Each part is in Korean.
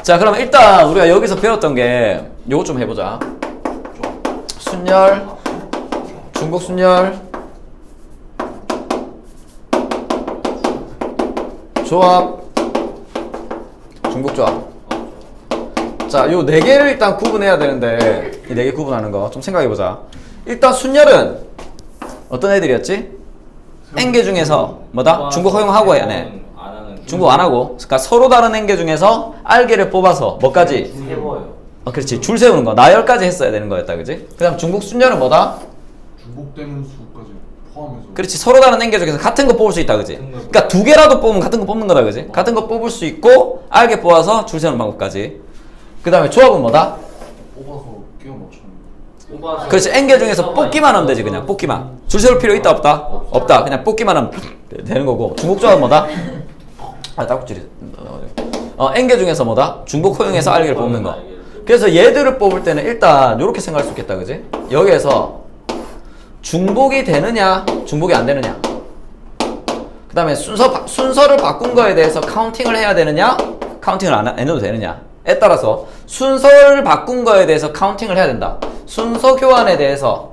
자, 그럼 일단 우리가 여기서 배웠던 게 요거 좀 해보자. 순열, 중복 순열, 조합, 중복 조합. 자, 요 네 개를 일단 구분해야 되는데 이 네 개 구분하는 거 좀 생각해보자. 일단 순열은 어떤 애들이었지? N개 중에서 뭐다? 중복 허용하고 해야 해. 중복 안 하고. 그러니까 서로 다른 N개 중에서 R개를 뽑아서 뭐까지? 세워요. 그렇지. 줄 세우는 거. 나열까지 했어야 되는 거였다. 그지? 그 다음 중복 순열은 뭐다? 중복되는 수까지 포함해서. 그렇지. 서로 다른 N개 중에서 같은 거 뽑을 수 있다. 그지? 그러니까 두 개라도 뽑으면 같은 거 뽑는 거다. 그지? 같은 거 뽑을 수 있고 R개 뽑아서 줄 세우는 방법까지. 그 다음에 조합은 뭐다? 뽑아서 끼워 맞추는. 그렇지. N개 중에서 뽑기만 하면 되지. 그냥 뽑기만. 줄 세울 필요 있다 없다? 없다. 그냥 뽑기만 하면 되는 거고. 중복 조합은 뭐다? 아, 딱지리. N개 중에서 뭐다? 중복 허용해서 R개를 뽑는 거. 그래서 얘들을 뽑을 때는 일단 이렇게 생각할 수 있겠다. 그지? 여기에서 중복이 되느냐 중복이 안 되느냐, 그 다음에 순서를 바꾼 거에 대해서 카운팅을 해야 되느냐 카운팅을 안 해도 되느냐에 따라서 순서를 바꾼 거에 대해서 카운팅을 해야 된다. 순서 교환에 대해서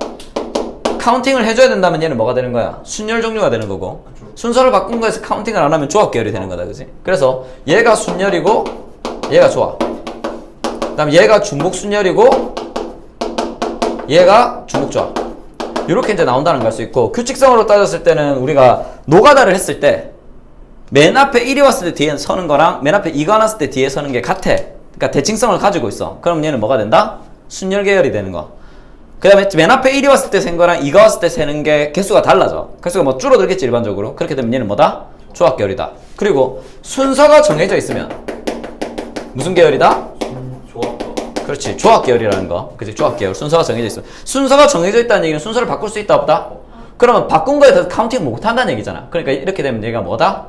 카운팅을 해줘야 된다면 얘는 뭐가 되는 거야? 순열 종류가 되는 거고, 순서를 바꾼 거에서 카운팅을 안 하면 조합 계열이 되는 거다. 그지? 그래서 얘가 순열이고 얘가 조합, 그 다음에 얘가 중복 순열이고 얘가 중복 조합, 이렇게 이제 나온다는 걸 알 수 있고, 규칙성으로 따졌을 때는 우리가 노가다를 했을 때 맨 앞에 1이 왔을 때 뒤에 서는 거랑 맨 앞에 2가 왔을 때 뒤에 서는 게 같아. 그러니까 대칭성을 가지고 있어. 그럼 얘는 뭐가 된다? 순열 계열이 되는 거. 그 다음에 맨 앞에 1이 왔을 때 센 거랑 2가 왔을 때 세는 게 개수가 달라져. 개수가 뭐 줄어들겠지 일반적으로. 그렇게 되면 얘는 뭐다? 조합 계열이다. 그리고 순서가 정해져 있으면 무슨 계열이다? 그렇지. 조합 계열이라는 거. 그치? 조합 계열. 순서가 정해져 있어. 순서가 정해져 있다는 얘기는 순서를 바꿀 수 있다 없다? 그러면 바꾼 거에 대해서 카운팅 못 한다는 얘기잖아. 그러니까 이렇게 되면 얘가 뭐다?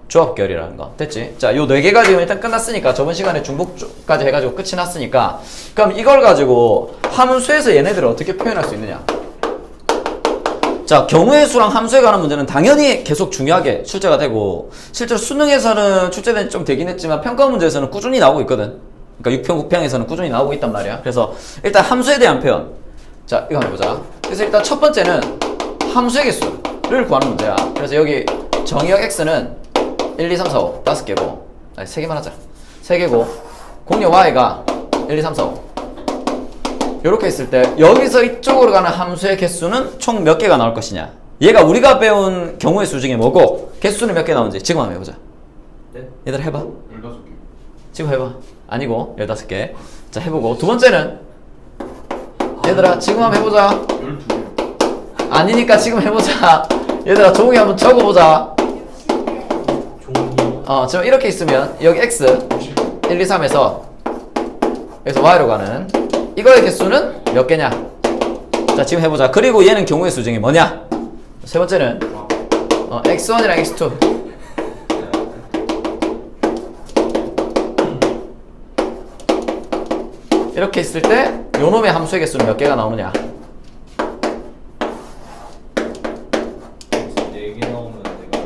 조합 계열이라는 거. 됐지? 자, 요 네 개가 지금 일단 끝났으니까, 저번 시간에 중복까지 해가지고 끝이 났으니까, 그럼 이걸 가지고 함수에서 얘네들을 어떻게 표현할 수 있느냐? 자, 경우의 수랑 함수에 관한 문제는 당연히 계속 중요하게 출제가 되고, 실제로 수능에서는 출제된 지 좀 되긴 했지만 평가 문제에서는 꾸준히 나오고 있거든. 그러니까 6평, 9평에서는 꾸준히 나오고 있단 말이야. 그래서 일단 함수에 대한 표현. 자, 이거 한번 해보자. 그래서 일단 첫 번째는 함수의 개수를 구하는 문제야. 그래서 여기 정의역 x는 1, 2, 3, 4, 5 5개고, 아니 3개만 하자. 3개고, 공역 y가 1, 2, 3, 4, 5 요렇게 있을 때 여기서 이쪽으로 가는 함수의 개수는 총 몇 개가 나올 것이냐. 얘가 우리가 배운 경우의 수 중에 뭐고 개수는 몇 개 나오는지 지금 한번 해보자. 네? 얘들아 해봐. 15개. 지금 해봐. 아니고 15개. 자, 해보고 두 번째는 얘들아 지금 한번 해보자. 12개. 아니니까 지금 해보자. 얘들아 종이 한번 적어보자. 지금 이렇게 있으면 여기 x 1, 2, 3에서 여기서 y로 가는 이거의 개수는 몇 개냐. 자, 지금 해보자. 그리고 얘는 경우의 수 중에 뭐냐. 세 번째는 x1이랑 x2 이렇게 있을 때 요놈의 함수의 개수는 몇 개가 나오느냐. 4개 나오면 내가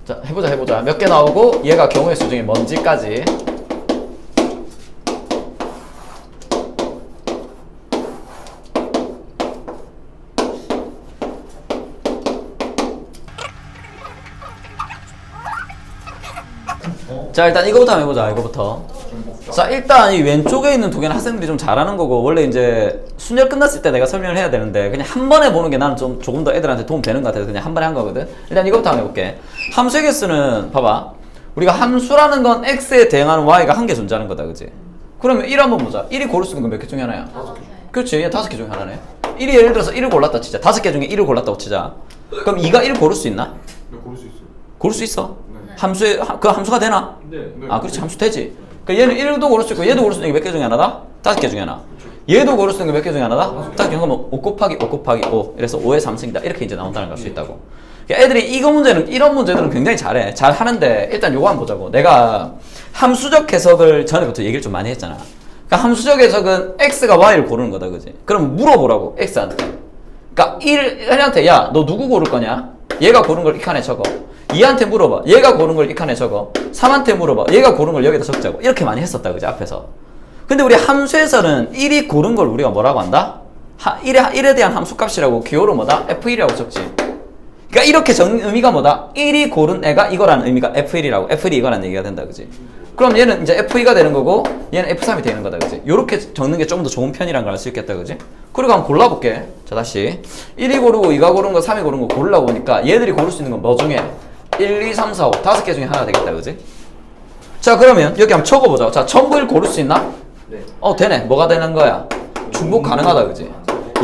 자, 해보자. 몇 개 나오고 얘가 경우의 수 중에 뭔지까지. 자, 일단 이거부터 한번 해보자. 이거부터. 자, 일단 이 왼쪽에 있는 두 개는 학생들이 좀 잘하는 거고, 원래 이제 순열 끝났을 때 내가 설명을 해야 되는데 그냥 한 번에 보는 게 나는 좀 조금 더 애들한테 도움 되는 것 같아서 그냥 한 번에 한 거거든. 일단 이거부터 한번 해볼게. 함수의 개수는 봐봐. 우리가 함수라는 건 x에 대응하는 y가 한 개 존재하는 거다. 그치? 그러면 1 한번 보자. 1이 고를 수 있는 건 몇 개 중에 하나야? 5개. 그렇지. 얘 5개 중에 하나네. 1이 예를 들어서 1을 골랐다 치자. 5개 중에 1을 골랐다고 치자. 그럼 2가 1을 고를 수 있나? 네, 고를 수 있어요. 고를 수 있어. 네. 그 함수가 되나? 네. 네. 아, 그렇지. 함수 되지. 그러니까 얘는 1도 고를 수 있고 얘도 고를 수 있는 게 몇 개 중에 하나다? 5개 중에 하나. 얘도 고를 수 있는 게 몇 개 중에 하나다? 5개 중에 하나. 5 곱하기 5 곱하기 5. 이래서 5의 3승이다. 이렇게 이제 나온다는 걸 수 있다고. 그러니까 애들이 이런 문제들은 굉장히 잘해. 잘 하는데 일단 요거 한번 보자고. 내가 함수적 해석을 전에부터 얘기를 좀 많이 했잖아. 그러니까 함수적 해석은 x가 y를 고르는 거다. 그지? 그럼 물어보라고. x한테. 그러니까 1한테 야 너 누구 고를 거냐? 얘가 고른 걸 이 칸에 적어. 2한테 물어봐. 얘가 고른 걸 이 칸에 적어. 3한테 물어봐. 얘가 고른 걸 여기다 적자고. 이렇게 많이 했었다 그지 앞에서. 근데 우리 함수에서는 1이 고른 걸 우리가 뭐라고 한다? 1에 대한 함수값이라고 기호로 뭐다? F1이라고 적지. 그러니까 이렇게 의미가 뭐다? 1이 고른 애가 이거라는 의미가 F1이라고. F1이 이거라는 얘기가 된다 그지. 그럼 얘는 이제 F2가 되는 거고 얘는 F3이 되는 거다 그지. 요렇게 적는 게 좀 더 좋은 편이라는 걸 알 수 있겠다 그지. 그리고 한번 골라볼게. 자 다시 1이 고르고 2가 고른 거 3이 고른 거 고르려고 보니까 얘들이 고를 수 있는 건 뭐 중에 1, 2, 3, 4, 5 다섯 개 중에 하나 되겠다 그지. 자 그러면 여기 한번 적어보자. 자 전부 1 고를 수 있나? 네. 되네. 뭐가 되는 거야? 중복 가능하다 그지.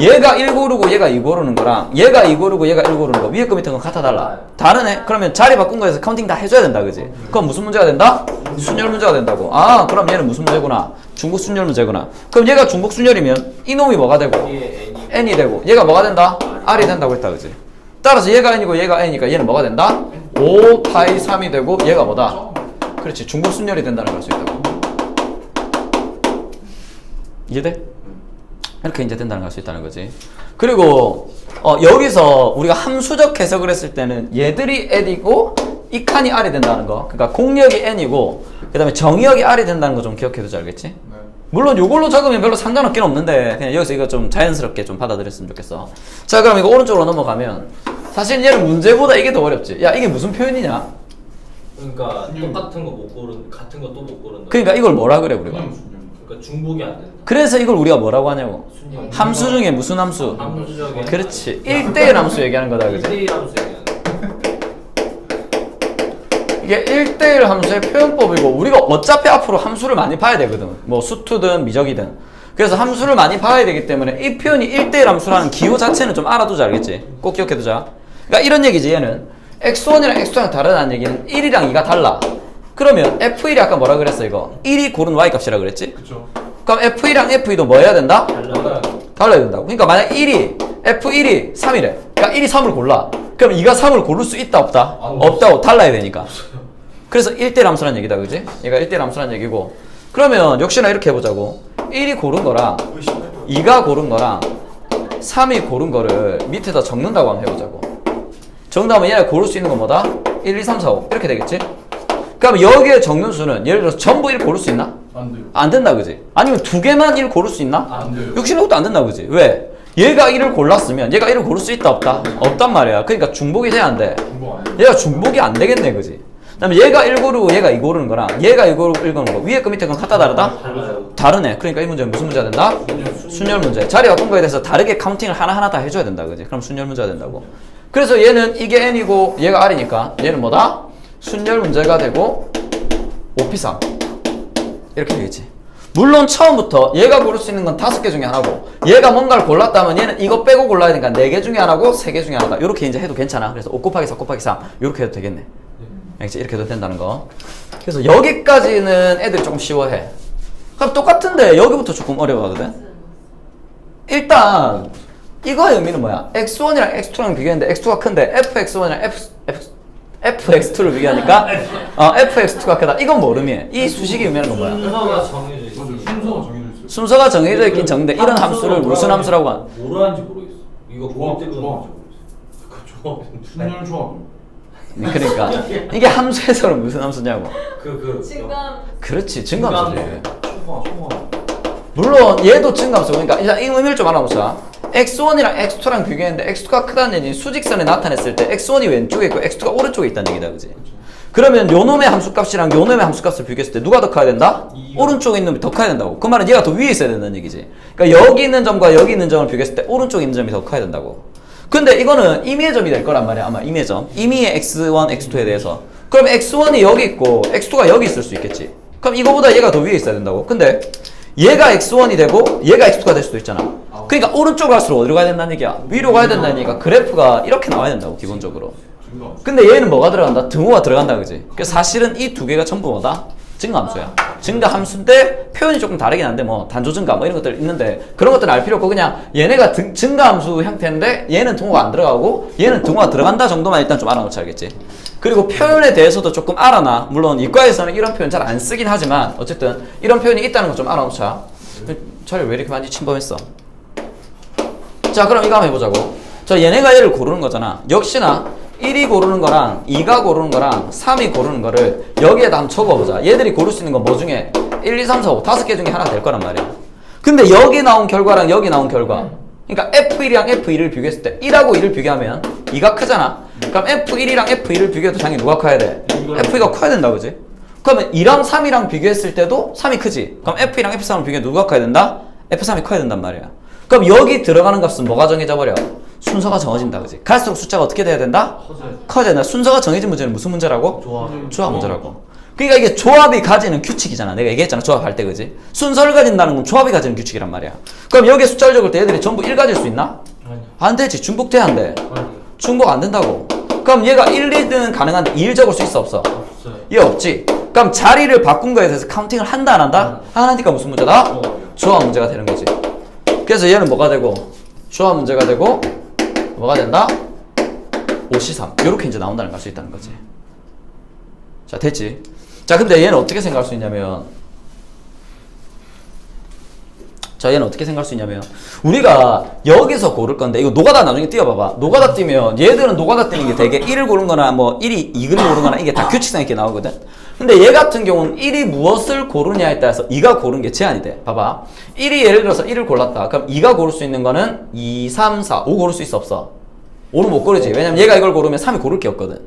얘가 1 고르고 얘가 2 고르는 거랑 얘가 2 고르고 얘가 1 고르는 거 위에 거 밑에 거 같아 달라? 다르네? 그러면 자리 바꾼 거에서 카운팅 다 해줘야 된다 그지? 그럼 무슨 문제가 된다? 순열 문제가 된다고. 아 그럼 얘는 무슨 문제구나? 중복 순열 문제구나. 그럼 얘가 중복 순열이면 이놈이 뭐가 되고? N이 n이 되고 얘가 뭐가 된다? r이 된다고 했다 그지? 따라서 얘가 n이고 얘가 n이니까 얘는 뭐가 된다? 5 파이 3이 되고 얘가 뭐다? 그렇지 중복 순열이 된다는 걸 알 수 있다고. 이해돼? 이렇게 이제 된다는 걸 알 수 있다는 거지. 그리고 여기서 우리가 함수적 해석을 했을 때는 얘들이 n이고 이 칸이 r이 된다는 거. 그러니까 공역이 n이고 그 다음에 정의역이 r이 된다는 거 좀 기억해두자 알겠지? 네. 물론 요걸로 적으면 별로 상관없긴 없는데 그냥 여기서 이거 좀 자연스럽게 좀 받아들였으면 좋겠어. 자 그럼 이거 오른쪽으로 넘어가면 사실 얘는 문제보다 이게 더 어렵지. 야 이게 무슨 표현이냐? 그러니까 똑같은 거 못 고른 같은 거 또 못 고른다. 그러니까 이걸 뭐라 그래 우리가? 그러니까 중복이 안 된다. 그래서 이걸 우리가 뭐라고 하냐고. 순열. 함수 중에 무슨 함수? 함수적인. 그렇지 1대1 함수 얘기하는 거다 그지? 1대1 함수 얘기하는 거. 이게 1대1 함수의 표현법이고 우리가 어차피 앞으로 함수를 많이 봐야 되거든. 뭐 수투든 미적이든. 그래서 함수를 많이 봐야 되기 때문에 이 표현이 1대1 함수라는 기호 자체는 좀 알아두자 알겠지? 꼭 기억해두자. 그러니까 이런 얘기지 얘는 x1이랑 x2랑 다르다는 얘기는 1이랑 2가 달라. 그러면 f1이 아까 뭐라 그랬어 이거? 1이 고른 y 값이라 그랬지? 그쵸. 그럼 f1이랑 f2도 뭐 해야 된다? 달라. 달라야 된다고. 그러니까 만약 1이 f1이 3이래. 그러니까 1이 3을 골라. 그럼 2가 3을 고를 수 있다 없다? 없다고. 달라야 되니까. 그래서 1대1 함수란 얘기다 그지? 얘가 1대1 함수란 얘기고. 그러면 역시나 이렇게 해보자고. 1이 고른 거랑 2가 고른 거랑 3이 고른 거를 밑에다 적는다고 한번 해보자고. 적는다면 얘가 고를 수 있는 건 뭐다? 1, 2, 3, 4, 5 이렇게 되겠지? 그럼 여기에 적는 수는 예를 들어서 전부 1 고를 수 있나? 안 돼요. 안 된다 그지? 아니면 두 개만 1 고를 수 있나? 안 돼요. 역시나 그것도 안 된다 그지? 왜? 얘가 1을 골랐으면 얘가 1을 고를 수 있다 없다? 없단 말이야. 그러니까 중복이 돼야 안 돼. 중복 안 돼요. 얘가 중복이 안 되겠네 그지? 그다음에 얘가 1 고르고 얘가 2 고르는 거랑 얘가 2 고르고 1 고르는 거 위에 거 밑에 건 같다 다르다? 달라요. 다르네. 그러니까 이 문제는 무슨 문제가 된다? 순열 문제. 자리 바꾼 거에 대해서 다르게 카운팅을 하나하나 다 해줘야 된다 그지? 그럼 순열 문제가 된다고. 그래서 얘는 이게 n이고 얘가 r이니까 얘는 뭐다? 순열 문제가 되고 5p3 이렇게 되겠지. 물론 처음부터 얘가 고를 수 있는 건 5개 중에 하나고 얘가 뭔가를 골랐다면 얘는 이거 빼고 골라야 되니까 4개 중에 하나고 3개 중에 하나다. 이렇게 이제 해도 괜찮아. 그래서 5 곱하기 4 곱하기 3 이렇게 해도 되겠네. 알겠지? 이렇게 해도 된다는 거. 그래서 여기까지는 애들이 조금 쉬워해. 그럼 똑같은데 여기부터 조금 어려워하거든. 일단 이거의 의미는 뭐야? x1이랑 x2랑 비교했는데 x2가 큰데 fx1이랑 fx2를 비교하니까 fx2가 크다. 이건 뭐 의미해? 이 수식이 의미하는 건 뭐야? 순서가 정해져 있어. 맞아요. 순서가 정해져 있어요. 순서가 정해져 있긴 정데 이런 함수를 무슨 함수라고 하는? 뭐라 하는지 모르겠어. 이거 조합, 고일 때문에 조합. 그 조합. 순열 조합이요. 그러니까 이게 함수에서는 무슨 함수냐고. 증감. 그렇지 증감수지. 초과. 물론 얘도 증감수. 그러니까 일단 이 의미를 좀 알아보자. x1이랑 x2랑 비교했는데 x2가 크다는 얘기는 수직선에 나타냈을 때 x1이 왼쪽에 있고 x2가 오른쪽에 있다는 얘기다 그지? 그러면 요놈의 함수값이랑 요놈의 함수값을 비교했을 때 누가 더 커야 된다? 오른쪽에 있는 놈이 더 커야 된다고. 그 말은 얘가 더 위에 있어야 된다는 얘기지. 그러니까 여기 있는 점과 여기 있는 점을 비교했을 때 오른쪽에 있는 점이 더 커야 된다고. 근데 이거는 임의의 점이 될 거란 말이야. 아마 임의의 점. 임의의 x1, x2에 대해서. 그럼 x1이 여기 있고 x2가 여기 있을 수 있겠지. 그럼 이거보다 얘가 더 위에 있어야 된다고. 근데 얘가 x1이 되고 얘가 x2가 될 수도 있잖아. 그러니까 오른쪽으로 갈수록 어디로 가야 된다는 얘기야? 위로 가야 된다는 얘기가 그래프가 이렇게 나와야 된다고 기본적으로. 증거. 근데 얘는 뭐가 들어간다? 등호가 들어간다 그지? 그래서 사실은 이 두 개가 전부 뭐다? 증가함수야. 증가함수인데 표현이 조금 다르긴 한데 뭐 단조증가 뭐 이런 것들 있는데 그런 것들은 알 필요 없고 그냥 얘네가 증가함수 형태인데 얘는 등호가 안 들어가고 얘는 등호가 들어간다 정도만 일단 좀 알아놓자 알겠지? 그리고 표현에 대해서도 조금 알아놔. 물론 이과에서는 이런 표현 잘 안 쓰긴 하지만 어쨌든 이런 표현이 있다는 거 좀 알아놓자. 자리 왜 이렇게 많이 침범했어? 자 그럼 이거 한번 해보자고. 자, 얘네가 얘를 고르는 거잖아. 역시나 1이 고르는 거랑 2가 고르는 거랑 3이 고르는 거를 여기에다 한번 적어보자. 얘들이 고를 수 있는 건 뭐 중에 1, 2, 3, 4, 5 5개 중에 하나 될 거란 말이야. 근데 여기 나온 결과랑 여기 나온 결과, 그러니까 F1이랑 F2를 비교했을 때 1하고 2를 비교하면 2가 크잖아. 그럼 F1이랑 F2를 비교해도 당연히 누가 커야 돼? F2가 커야 된다, 그지? 그러면 2랑 3이랑 비교했을 때도 3이 크지? 그럼 F2랑 F3을 비교해 누가 커야 된다? F3이 커야 된단 말이야. 그럼 여기 들어가는 값은 뭐가 정해져 버려? 순서가 정해진다, 그지? 갈수록 숫자가 어떻게 돼야 된다? 커져야 된다. 순서가 정해진 문제는 무슨 문제라고? 조합 문제라고. 그러니까 이게 조합이 가지는 규칙이잖아. 내가 얘기했잖아, 조합할 때, 그지? 순서를 가진다는 건 조합이 가지는 규칙이란 말이야. 그럼 여기에 숫자를 적을 때 얘들이 전부 1 가질 수 있나? 아니요. 안 되지. 중복돼야 안 돼. 아니요. 중복 안 된다고. 그럼 얘가 1, 2는 가능한데 2를 적을 수 있어, 없어? 없어요. 얘 없지. 그럼 자리를 바꾼 거에 대해서 카운팅을 한다, 안 한다? 안 하니까 무슨 문제다? 조합 문제가 되는 거지. 그래서 얘는 뭐가 되고? 조합 문제가 되고, 뭐가 된다? 5C3. 요렇게 이제 나온다는 걸 알 수 있다는 거지. 자, 됐지? 자, 근데 얘는 어떻게 생각할 수 있냐면, 자, 얘는 어떻게 생각할 수 있냐면, 우리가 여기서 고를 건데, 이거 노가다 나중에 띄워봐봐. 노가다 띄면, 얘들은 노가다 띄는 게 되게 1을 고른 거나, 뭐, 1이 2를 고른 거나, 이게 다 규칙성 있게 나오거든? 근데 얘 같은 경우는 1이 무엇을 고르냐에 따라서 2가 고른 게 제한이 돼. 봐봐. 1이 예를 들어서 1을 골랐다. 그럼 2가 고를 수 있는 거는 2, 3, 4, 5 고를 수 있어, 없어? 5는 못 고르지. 왜냐면 얘가 이걸 고르면 3이 고를 게 없거든.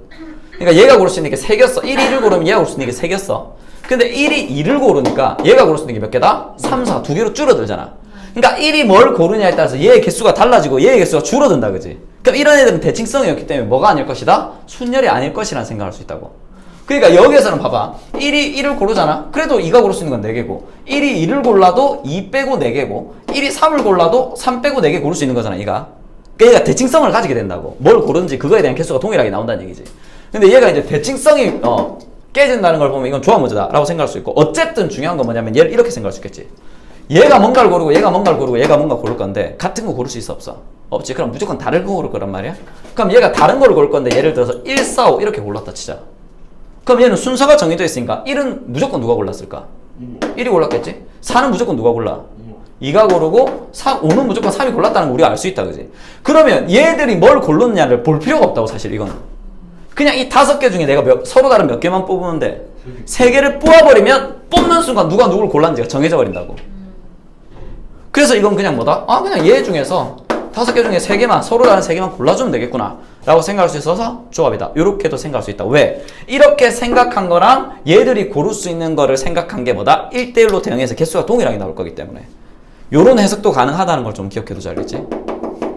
그러니까 얘가 고를 수 있는 게 3개였어. 1이 1을 고르면 얘가 고를 수 있는 게 3개였어. 근데 1이 2를 고르니까 얘가 고를 수 있는 게 몇 개다? 3, 4, 2개로 줄어들잖아. 그러니까 1이 뭘 고르냐에 따라서 얘의 개수가 달라지고 얘의 개수가 줄어든다, 그지? 그럼 이런 애들은 대칭성이었기 때문에 뭐가 아닐 것이다? 순열이 아닐 것이라는 생각을 할 수 있다고. 그러니까 여기에서는 봐봐. 1이 1을 고르잖아? 그래도 2가 고를 수 있는 건 4개고, 1이 2를 골라도 2 빼고 4개고, 1이 3을 골라도 3 빼고 4개 고를 수 있는 거잖아, 얘가. 그러니까 대칭성을 가지게 된다고. 뭘 고르는지 그거에 대한 개수가 동일하게 나온다는 얘기지. 근데 얘가 이제 대칭성이 깨진다는 걸 보면 이건 조합 문제다 라고 생각할 수 있고, 어쨌든 중요한 건 뭐냐면 얘를 이렇게 생각할 수 있겠지. 얘가 뭔가를 고르고 얘가 뭔가를 고르고 얘가 뭔가 고를 건데 같은 거 고를 수 있어, 없어? 없지. 그럼 무조건 다른 거 고를 거란 말이야. 그럼 얘가 다른 거를 고를 건데 예를 들어서 1, 4, 5 이렇게 골랐다 치자. 그럼 얘는 순서가 정해져 있으니까 1은 무조건 누가 골랐을까? 1이 골랐겠지? 4는 무조건 누가 골라? 2가 고르고 5는 무조건 3이 골랐다는 거 우리가 알 수 있다, 그지? 그러면 얘들이 뭘 고르느냐를 볼 필요가 없다고, 사실 이거는. 그냥 이 5개 중에 내가 서로 다른 몇 개만 뽑으면 돼. 3개를 뽑아버리면 뽑는 순간 누가 누굴 골랐는지가 정해져 버린다고. 그래서 이건 그냥 뭐다? 아, 그냥 얘 중에서 5개 중에 3개만, 서로 다른 3개만 골라주면 되겠구나 라고 생각할 수 있어서 조합이다. 요렇게도 생각할 수 있다. 왜? 이렇게 생각한 거랑 얘들이 고를 수 있는 거를 생각한 게 뭐다? 1대1로 대응해서 개수가 동일하게 나올 거기 때문에 요런 해석도 가능하다는 걸 좀 기억해두자, 알겠지?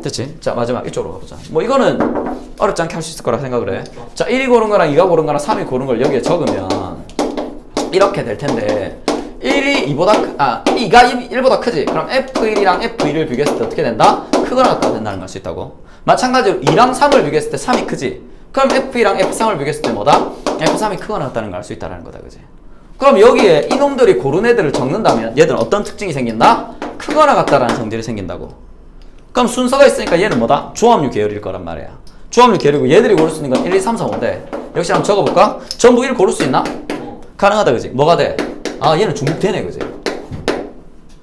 됐지? 자, 마지막 이쪽으로 가보자. 뭐 이거는 어렵지 않게 할 수 있을 거라 생각을 해. 자, 1이 고른 거랑 2가 고른 거랑 3이 고른 걸 여기에 적으면 이렇게 될 텐데, 1이 2가 1보다 크지? 그럼 F1이랑 F2를 비교했을 때 어떻게 된다? 크거나 같다 된다는 걸 알 수 있다고. 마찬가지로 2랑 3을 비교했을 때 3이 크지? 그럼 F2랑 F3을 비교했을 때 뭐다? F3이 크거나 같다는 걸 알 수 있다는 거다, 그지? 그럼 여기에 이놈들이 고른 애들을 적는다면 얘들은 어떤 특징이 생긴다? 크거나 같다라는 성질이 생긴다고. 그럼 순서가 있으니까 얘는 뭐다? 조합류 계열일 거란 말이야. 조합류 계열이고 얘들이 고를 수 있는 건 1, 2, 3, 4, 5인데 역시 한번 적어볼까? 전부 1 고를 수 있나? 가능하다, 그지? 뭐가 돼? 아, 얘는 중복되네, 그지?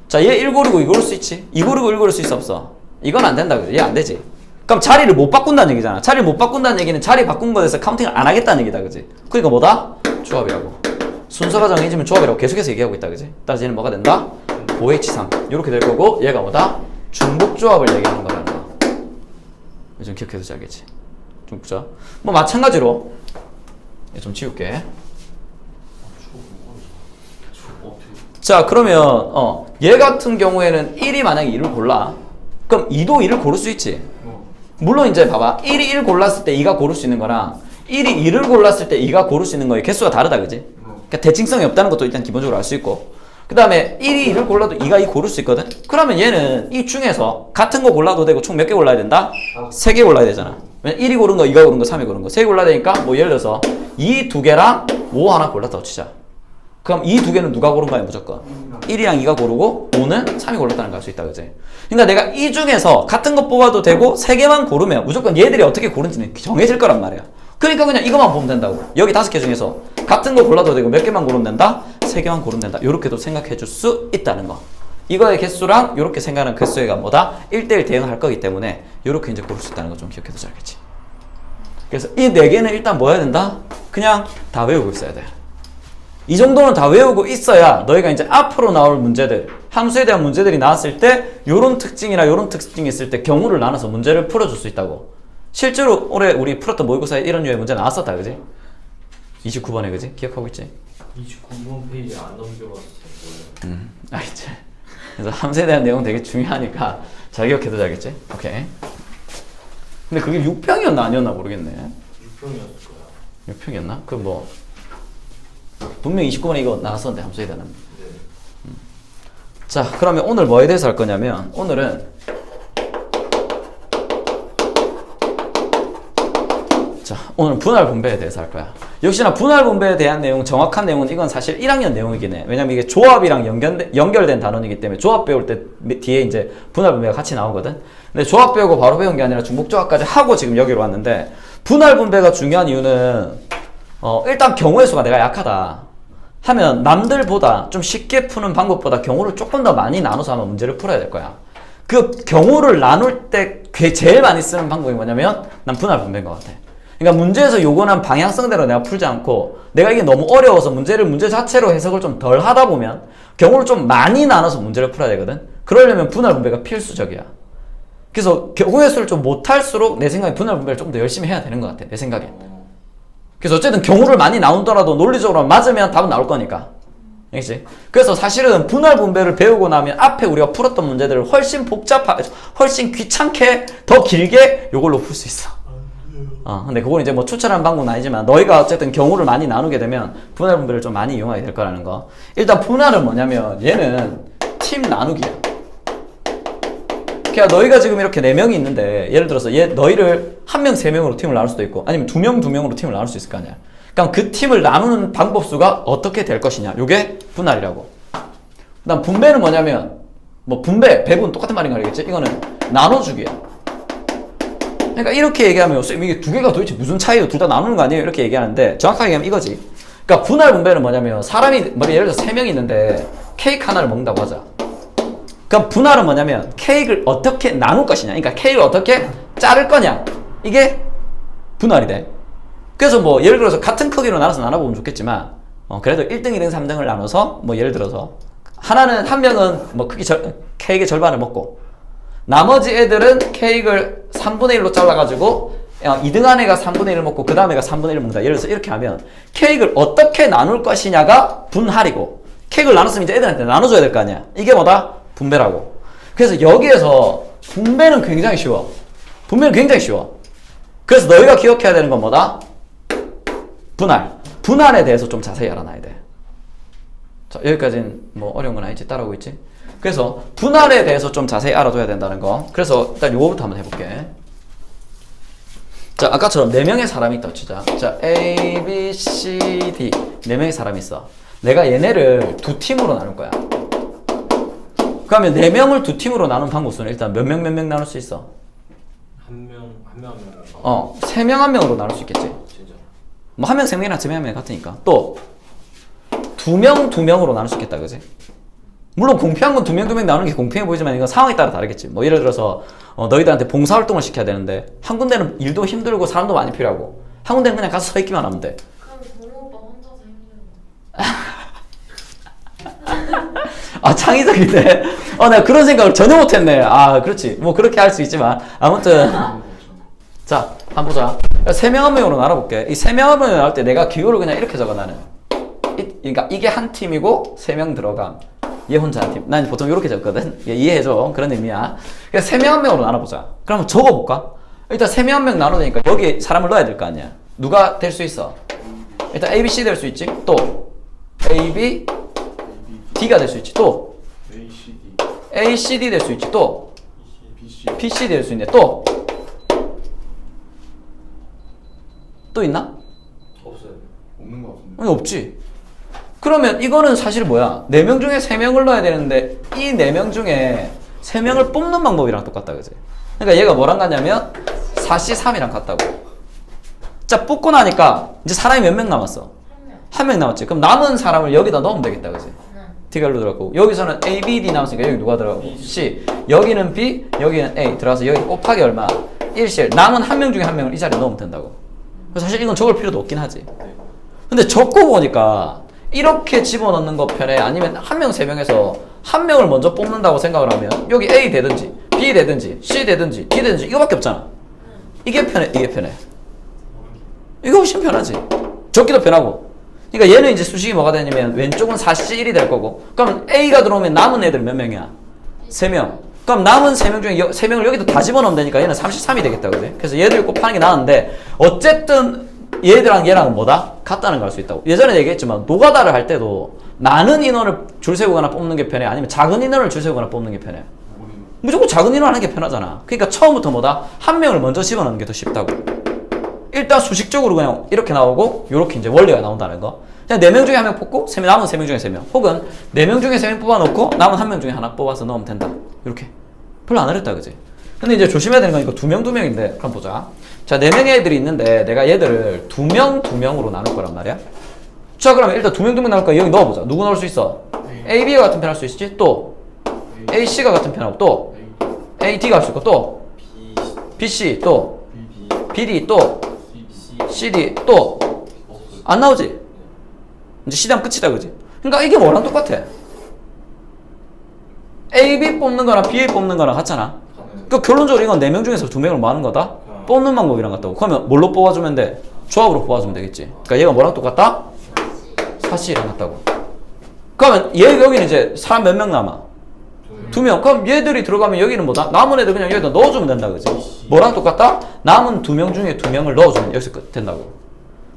자, 얘 1 고르고 2 고를 수 있지? 2 고르고 1 고를 수 있어, 없어? 이건 안 된다, 그지? 얘 안 되지? 그럼 자리를 못 바꾼다는 얘기잖아. 자리를 못 바꾼다는 얘기는 자리 바꾼 거에 대해서 카운팅을 안 하겠다는 얘기다, 그지? 그러니까 뭐다? 조합이라고. 순서가 정해지면 조합이라고 계속해서 얘기하고 있다, 그지? 따라서 얘는 뭐가 된다? 5H3 이렇게 될 거고, 얘가 뭐다? 중복조합을 얘기하는 거라는 거. 좀 기억해두자, 알겠지? 중복조합. 뭐 마찬가지로 좀 지울게. 자, 그러면 얘 같은 경우에는 1이 만약에 2를 골라. 그럼 2도 2를 고를 수 있지. 물론 이제 봐봐. 1이 1 골랐을 때 2가 고를 수 있는 거랑 1이 2를 골랐을 때 2가 고를 수 있는 거의 개수가 다르다, 그지? 그러니까 대칭성이 없다는 것도 일단 기본적으로 알 수 있고, 그 다음에 1이 2를 골라도 2가 2 고를 수 있거든? 그러면 얘는 이 중에서 같은 거 골라도 되고 총 몇 개 골라야 된다? 3개 골라야 되잖아. 왜냐면 1이 고른 거, 2가 고른 거, 3이 고른 거 3개 골라야 되니까 뭐 예를 들어서 2 2개랑 5 하나 골랐다고 치자. 그럼 이 2개는 누가 고른 거야, 무조건? 1이랑 2가 고르고 5는 3이 골랐다는 걸 알 수 있다, 그지? 그러니까 내가 이 중에서 같은 거 뽑아도 되고 3개만 고르면 무조건 얘들이 어떻게 고른지는 정해질 거란 말이야. 그러니까 그냥 이것만 보면 된다고. 여기 5개 중에서 같은 거 골라도 되고 몇 개만 고르면 된다? 3개만 고르면 된다. 이렇게도 생각해 줄 수 있다는 거. 이거의 개수랑 이렇게 생각하는 개수가 뭐다? 1대1 대응할 거기 때문에 이렇게 이제 고를 수 있다는 거 좀 기억해도 잘겠지. 그래서 이 4개는 일단 뭐 해야 된다? 그냥 다 외우고 있어야 돼. 이 정도는 다 외우고 있어야 너희가 이제 앞으로 나올 문제들, 함수에 대한 문제들이 나왔을 때 요런 특징이나 요런 특징이 있을 때 경우를 나눠서 문제를 풀어줄 수 있다고. 실제로 올해 우리 풀었던 모의고사에 이런 류의 문제 나왔었다, 그지? 29번에, 그지? 기억하고 있지? 29번 페이지 안 넘겨봤어요. 알겠지? 그래서 함수에 대한 내용 되게 중요하니까 잘 기억해도 잘겠지? 오케이. 근데 그게 6평이었나 아니었나 모르겠네. 6평이었을 거야. 6평이었나? 그 뭐 분명히 29번에 이거 나왔었는데 함수에 대한. 네. 자, 그러면 오늘 뭐에 대해서 할 거냐면 오늘은 오늘 분할 분배에 대해서 할 거야. 역시나 분할 분배에 대한 내용, 정확한 내용은 이건 사실 1학년 내용이긴 해. 왜냐면 이게 조합이랑 연결된 단원이기 때문에 조합 배울 때 뒤에 이제 분할 분배가 같이 나오거든. 근데 조합 배우고 바로 배운 게 아니라 중복조합까지 하고 지금 여기로 왔는데, 분할 분배가 중요한 이유는 일단 경우의 수가 내가 약하다 하면 남들보다 좀 쉽게 푸는 방법보다 경우를 조금 더 많이 나눠서 하면 문제를 풀어야 될 거야. 그 경우를 나눌 때 제일 많이 쓰는 방법이 뭐냐면 난 분할 분배인 것 같아. 그러니까 문제에서 요거는 방향성대로 내가 풀지 않고 내가 이게 너무 어려워서 문제 자체로 해석을 좀 덜 하다 보면 경우를 좀 많이 나눠서 문제를 풀어야 되거든. 그러려면 분할 분배가 필수적이야. 그래서 경우의 수를 좀 못할수록 내 생각에 분할 분배를 좀 더 열심히 해야 되는 것 같아, 내 생각에. 그래서 어쨌든 경우를 많이 나누더라도 논리적으로 맞으면 답은 나올 거니까. 알겠지? 그래서 사실은 분할 분배를 배우고 나면 앞에 우리가 풀었던 문제들을 훨씬 훨씬 귀찮게 더 길게 요걸로 풀 수 있어. 근데 그건 이제 뭐 추천하는 방법은 아니지만 너희가 어쨌든 경우를 많이 나누게 되면 분할 분배를 좀 많이 이용하게 될 거라는 거. 일단 분할은 뭐냐면 얘는 팀 나누기야. 그러니까 너희가 지금 이렇게 4명이 있는데 예를 들어서 너희를 1명 3명으로 팀을 나눌 수도 있고 아니면 2명 2명으로 팀을 나눌 수 있을 거 아니야. 그럼 그 팀을 나누는 방법수가 어떻게 될 것이냐. 요게 분할이라고. 그 다음 분배는 뭐냐면 뭐 배분 똑같은 말인 거 알겠지? 이거는 나눠주기야. 그러니까 이렇게 얘기하면 이게 두 개가 도대체 무슨 차이예요? 둘 다 나누는 거 아니에요? 이렇게 얘기하는데 정확하게 얘기하면 이거지. 그러니까 분할 분배는 뭐냐면 사람이 예를 들어서 3명이 있는데 케이크 하나를 먹는다고 하자. 그럼 분할은 뭐냐면 케이크를 어떻게 나눌 것이냐. 그러니까 케이크를 어떻게 자를 거냐. 이게 분할이 돼. 그래서 뭐 예를 들어서 같은 크기로 나눠서 나눠보면 좋겠지만 그래도 1등, 2등, 3등을 나눠서 뭐 예를 들어서 한 명은 뭐 케이크의 절반을 먹고 나머지 애들은 케이크를 3분의 1로 잘라가지고 2등 한 애가 3분의 1을 먹고 그 다음 애가 3분의 1을 먹는다. 예를 들어서 이렇게 하면 케이크를 어떻게 나눌 것이냐가 분할이고 케이크를 나눴으면 이제 애들한테 나눠줘야 될 거 아니야. 이게 뭐다? 분배라고. 그래서 여기에서 분배는 굉장히 쉬워. 그래서 너희가 기억해야 되는 건 뭐다? 분할에 대해서 좀 자세히 알아놔야 돼. 자, 여기까지는 뭐 어려운 건 아니지? 따라오고 있지? 그래서 분할에 대해서 좀 자세히 알아둬야 된다는 거. 그래서 일단 요거부터 한번 해볼게. 자, 아까처럼 4명의 사람이 있다고 치자. 자, A, B, C, D 4명의 사람이 있어. 내가 얘네를 2팀으로 나눌 거야. 그러면 4명을 2팀으로 나눈 방법수는 일단 몇 명 나눌 수 있어? 한 명. 3명 1명으로 나눌 수 있겠지. 진짜. 뭐 1명 3명이랑 3명 1명 같으니까. 또 2명 2명으로 나눌 수 있겠다, 그지? 물론 공평한 건 2명 나누는 게 공평해 보이지만 이건 상황에 따라 다르겠지. 뭐 예를 들어서 너희들한테 봉사활동을 시켜야 되는데 한 군데는 일도 힘들고 사람도 많이 필요하고 한 군데는 그냥 가서 서 있기만 하면 돼. 그럼 동호 오빠 혼자서 힘들어. 창의적이네. 내가 그런 생각을 전혀 못했네. 그렇지. 뭐 그렇게 할 수 있지만 아무튼 자, 한번 보자. 3명 1명으로 나눠볼게. 이 3명 1명으로 나눌 때 내가 기호를 그냥 이렇게 적어 나는. 그러니까 이게 한 팀이고 3명 들어감. 얘 혼자 한 팀. 난 보통 이렇게 적거든. 이해해줘. 그런 의미야. 그래서 3명 1명으로 나눠보자. 그럼 적어볼까? 일단 3명 1명 나누니까 여기 사람을 넣어야 될 거 아니야. 누가 될 수 있어? 일단 A, B, C 될 수 있지. 또 A, B, D가 될 수 있지. 또 A, C, D, A, C, D 될 수 있지. 또 B, C, B, C 될 수 있네. 또 있나? 없어요. 없는 것 같은데. 아니, 없지. 그러면 이거는 사실 뭐야? 4명 중에 3명을 넣어야 되는데 이 4명 중에 3명을 뽑는 방법이랑 똑같다, 그지? 그러니까 얘가 뭐랑 같냐면 4C3이랑 같다고. 자, 뽑고 나니까 이제 사람이 몇 명 남았어? 1명 남았지. 그럼 남은 사람을 여기다 넣으면 되겠다, 그지? D가 일로 들어갔고 여기서는 A, B, D 나왔으니까 여기 누가 들어가고 C 여기는 B, 여기는 A 들어가서 여기 곱하기 얼마? 1실 남은 한 명 중에 한 명을 이 자리에 넣으면 된다고. 그래서 사실 이건 적을 필요도 없긴 하지. 근데 적고 보니까 이렇게 집어넣는 거 편해? 아니면 한 명, 세 명에서 한 명을 먼저 뽑는다고 생각을 하면 여기 A 되든지 B 되든지 C 되든지 D 되든지 이거밖에 없잖아. 이게 편해? 이게 편해? 이거 훨씬 편하지. 적기도 편하고. 그러니까 얘는 이제 수식이 뭐가 되냐면 왼쪽은 4C1이 될 거고 그럼 A가 들어오면 남은 애들 몇 명이야? 3명. 그럼 남은 3명 중에 3명을 여기도 다 집어넣으면 되니까 얘는 33이 되겠다. 그지? 그래서 얘들 곱하는 게 나은데 어쨌든 얘들랑 얘랑은 뭐다? 같다는 걸 알 수 있다고. 예전에 얘기했지만 노가다를 할 때도 많은 인원을 줄 세우거나 뽑는 게 편해? 아니면 작은 인원을 줄 세우거나 뽑는 게 편해? 무조건 작은 인원 하는 게 편하잖아. 그러니까 처음부터 뭐다? 한 명을 먼저 집어넣는 게 더 쉽다고. 일단 수식적으로 그냥 이렇게 나오고 이렇게 이제 원리가 나온다는 거. 그냥 4명 중에 한 명 뽑고 남은 3명 중에 3명 혹은 4명 중에 3명 뽑아놓고 남은 한 명 중에 하나 뽑아서 넣으면 된다. 이렇게. 별로 안 어렵다 그지? 근데 이제 조심해야 되는 건 이거 2명 2명인데 그럼 보자. 자 4명의 애들이 있는데 내가 얘들을 2명 2명으로 나눌 거란 말이야. 자 그러면 일단 2명 2명 나눌 거야. 여기 넣어보자. 누구 넣을 수 있어? A, B가 같은 편 할 수 있지? 또 A, C가 같은 편 하고 또 A, D가 할 수 있고 또 B, C 또 B, D 또 C, D 또 안 나오지? 이제 C 하면 끝이다 그지? 그러니까 이게 뭐랑 똑같아? A, B 뽑는 거랑 B, A 뽑는 거랑 같잖아. 그러니까 결론적으로 이건 4명 중에서 2명을 뭐 하는 거다? 뽑는 방법이랑 같다고. 그러면 뭘로 뽑아주면 돼? 조합으로 뽑아주면 되겠지. 그러니까 얘가 뭐랑 똑같다? 4C랑 같다고. 그러면 얘 여기는 이제 사람 몇 명 남아? 2명. 그럼 얘들이 들어가면 여기는 뭐다? 남은 애들 그냥 여기다 넣어주면 된다 그지? 뭐랑 똑같다? 남은 2명 중에 2명을 넣어주면 여기서 끝 된다고.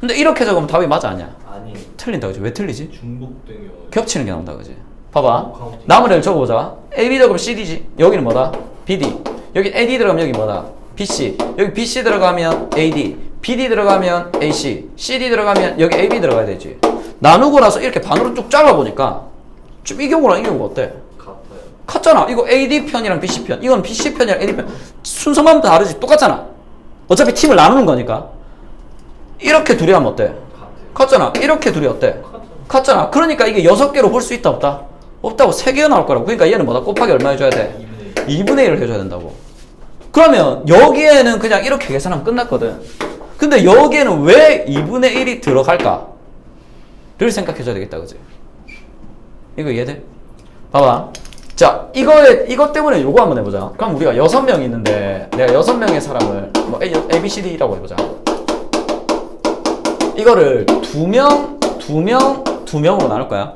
근데 이렇게 적으면 답이 맞아 아니야? 아니 틀린다 그지? 왜 틀리지? 중복되면 겹치는 게 나온다 그지? 봐봐. 남은 애를 적어보자. A, B 들어가면 CD지. 여기는 뭐다? BD. 여기 AD 들어가면 여기 뭐다? BC. 여기 BC 들어가면 AD. BD 들어가면 AC. CD 들어가면 여기 AB 들어가야 되지. 나누고 나서 이렇게 반으로 쭉 잘라보니까 좀 이 경우랑 이 경우가 어때? 같아요. 같잖아. 이거 AD 편이랑 BC 편. 이건 BC 편이랑 AD 편. 순서만 다르지. 똑같잖아. 어차피 팀을 나누는 거니까. 이렇게 둘이 하면 어때? 같아요. 같잖아. 이렇게 둘이 어때? 같잖아. 그러니까 이게 6개로 볼 수 있다 없다? 없다고 3개가 나올 거라고. 그러니까 얘는 뭐다? 곱하기 얼마 해줘야 돼? 2분의 1을 해줘야 된다고. 그러면 여기에는 그냥 이렇게 계산하면 끝났거든. 근데 여기에는 왜 2분의 1이 들어갈까? 를 생각해줘야 되겠다 그지? 이거 이해돼? 봐봐. 자 이것 때문에 요거 한번 해보자. 그럼 우리가 6명이 있는데 내가 6명의 사람을 뭐 A, B, C, D라고 해보자. 이거를 2명으로 나눌 거야.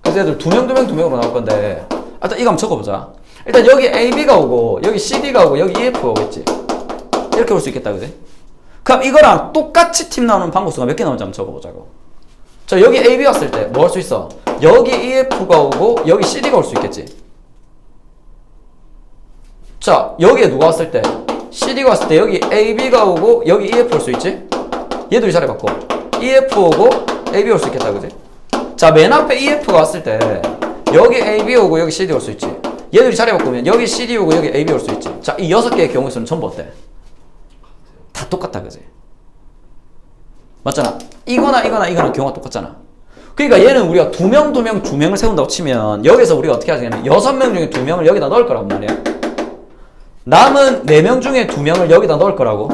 그래서 얘들 2명으로 나눌 건데 일단 이거 한번 적어보자. 일단 여기 AB가 오고 여기 CD가 오고 여기 EF가 오겠지. 이렇게 올 수 있겠다 그지? 그럼 이거랑 똑같이 팀 나오는 방법수가 몇 개 나오는지 한번 적어보자고. 자 여기 AB 왔을 때 뭐 할 수 있어? 여기 EF가 오고 여기 CD가 올 수 있겠지. 자 여기에 누가 왔을 때? CD가 왔을 때 여기 AB가 오고 여기 EF 올 수 있지? 얘들이 자리 바꿔. EF 오고 AB 올 수 있겠다 그지? 자 맨 앞에 EF가 왔을 때 여기 AB 오고 여기 CD 올 수 있지. 얘들이 자리 바꾸면 여기 CD 오고 여기 AB 올 수 있지. 자 이 6개의 경우 수는 전부 어때? 다 똑같다 그지? 맞잖아. 이거나 경우가 똑같잖아. 그러니까 얘는 우리가 2명을 세운다고 치면 여기서 우리가 어떻게 하냐면 6명 중에 2명을 여기다 넣을 거란 말이야. 남은 4명 중에 2명을 여기다 넣을 거라고.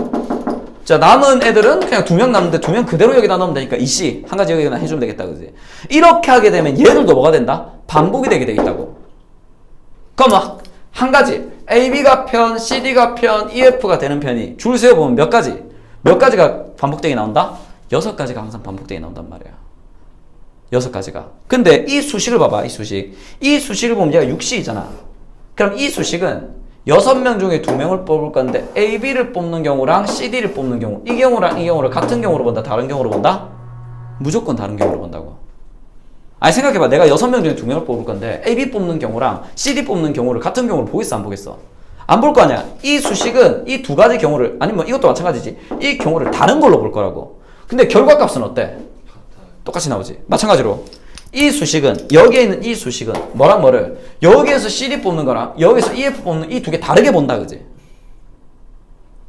자 남은 애들은 그냥 2명 남는데 2명 그대로 여기다 넣으면 되니까 이씨 한 가지 여기다 해주면 되겠다 그지? 이렇게 하게 되면 얘들도 뭐가 된다? 반복이 되게 되겠다고. 그럼 한 가지 AB가 편, CD가 편, EF가 되는 편이 줄 세어보면 몇 가지가 반복되게 나온다? 6가지가 항상 반복되게 나온단 말이야. 6가지가. 근데 이 수식을 봐봐. 이 수식을 보면 얘가 6C잖아. 그럼 이 수식은 6명 중에 2명을 뽑을 건데 AB를 뽑는 경우랑 CD를 뽑는 경우 이 경우랑 이 경우를 같은 경우로 본다? 다른 경우로 본다? 무조건 다른 경우로 본다고. 아니 생각해봐. 내가 6명 중에 2명을 뽑을 건데 AB 뽑는 경우랑 CD 뽑는 경우를 같은 경우로 보겠어 안 보겠어? 안 볼 거 아니야. 이 수식은 이 2가지 경우를 아니면 이것도 마찬가지지. 이 경우를 다른 걸로 볼 거라고. 근데 결과값은 어때? 똑같이 나오지. 마찬가지로 이 수식은 여기에 있는 이 수식은 뭐랑 뭐를 여기에서 CD 뽑는 거랑 여기서 EF 뽑는 이 2개 다르게 본다 그지?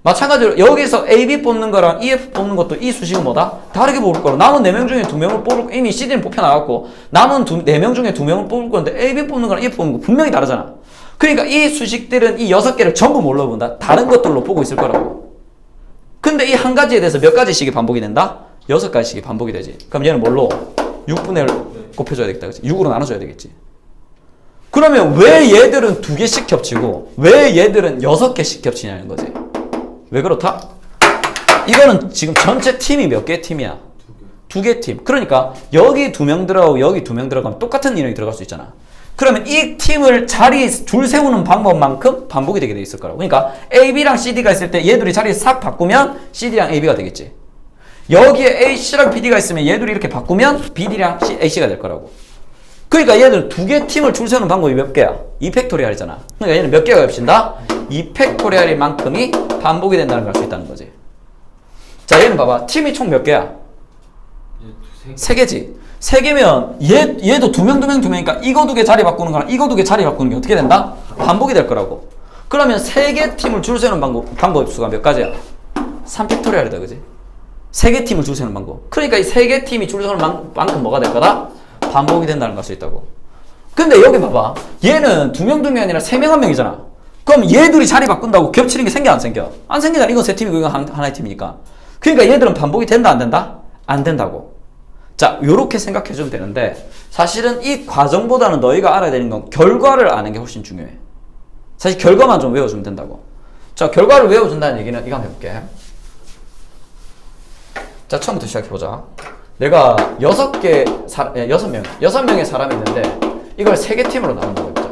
마찬가지로 여기서 AB 뽑는 거랑 EF 뽑는 것도 이 수식은 뭐다? 다르게 뽑을 거라. 남은 4명 중에 2명을 뽑을 이미 CD는 뽑혀나갔고 남은 4명 중에 2명을 뽑을 건데 AB 뽑는 거랑 EF 뽑는 거 분명히 다르잖아. 그러니까 이 수식들은 이 6개를 전부 뭘로 본다? 다른 것들로 보고 있을 거라고. 근데 이 한 가지에 대해서 몇 가지씩이 반복이 된다? 6가지씩이 반복이 되지. 그럼 얘는 뭘로? 6분의 1 곱해줘야 되겠다. 그치? 6으로 나눠줘야 되겠지. 그러면 왜 얘들은 2개씩 겹치고 왜 얘들은 6개씩 겹치냐는 거지. 왜 그렇다? 이거는 지금 전체 팀이 몇 개의 팀이야? 2개 팀. 그러니까 여기 2명 들어가고 여기 2명 들어가면 똑같은 인원이 들어갈 수 있잖아. 그러면 이 팀을 자리 줄 세우는 방법만큼 반복이 되게 돼 있을 거라고. 그러니까 AB랑 CD가 있을 때 얘들이 자리 싹 바꾸면 CD랑 AB가 되겠지. 여기에 AC랑 BD가 있으면 얘들이 이렇게 바꾸면 BD랑 AC가 될 거라고. 그러니까 얘는 2개 팀을 줄 세우는 방법이 몇 개야? 2팩토리얼이잖아. 그러니까 얘는 몇 개가 겹친다? 2팩토리얼만큼이 반복이 된다는 걸 알 수 있다는 거지. 자, 얘는 봐봐. 팀이 총 몇 개야? 이제 3개지. 3개면 얘도 2명이니까 이거 2개 자리 바꾸는 거랑 이거 2개 자리 바꾸는 게 어떻게 된다? 반복이 될 거라고. 그러면 3개 팀을 줄 세우는 방법 수가 몇 가지야? 3팩토리얼이다, 그지? 3개 팀을 줄 세우는 방법. 그러니까 이 3개 팀이 줄 세우는 만큼 뭐가 될 거다? 반복이 된다는 걸 알 수 있다고. 근데 여기 봐봐. 얘는 2명이 아니라 3명 1명이잖아. 그럼 얘들이 자리 바꾼다고 겹치는 게 생겨 안 생겨? 안 생기잖아. 이건 세 팀이고 이건 하나의 팀이니까. 그러니까 얘들은 반복이 된다 안 된다? 안 된다고. 자, 요렇게 생각해 주면 되는데 사실은 이 과정보다는 너희가 알아야 되는 건 결과를 아는 게 훨씬 중요해. 사실 결과만 좀 외워주면 된다고. 자, 결과를 외워준다는 얘기는 이거 한번 해볼게. 자, 처음부터 시작해보자. 내가 6명의 사람이 있는데 이걸 3개 팀으로 나눈다고 했죠.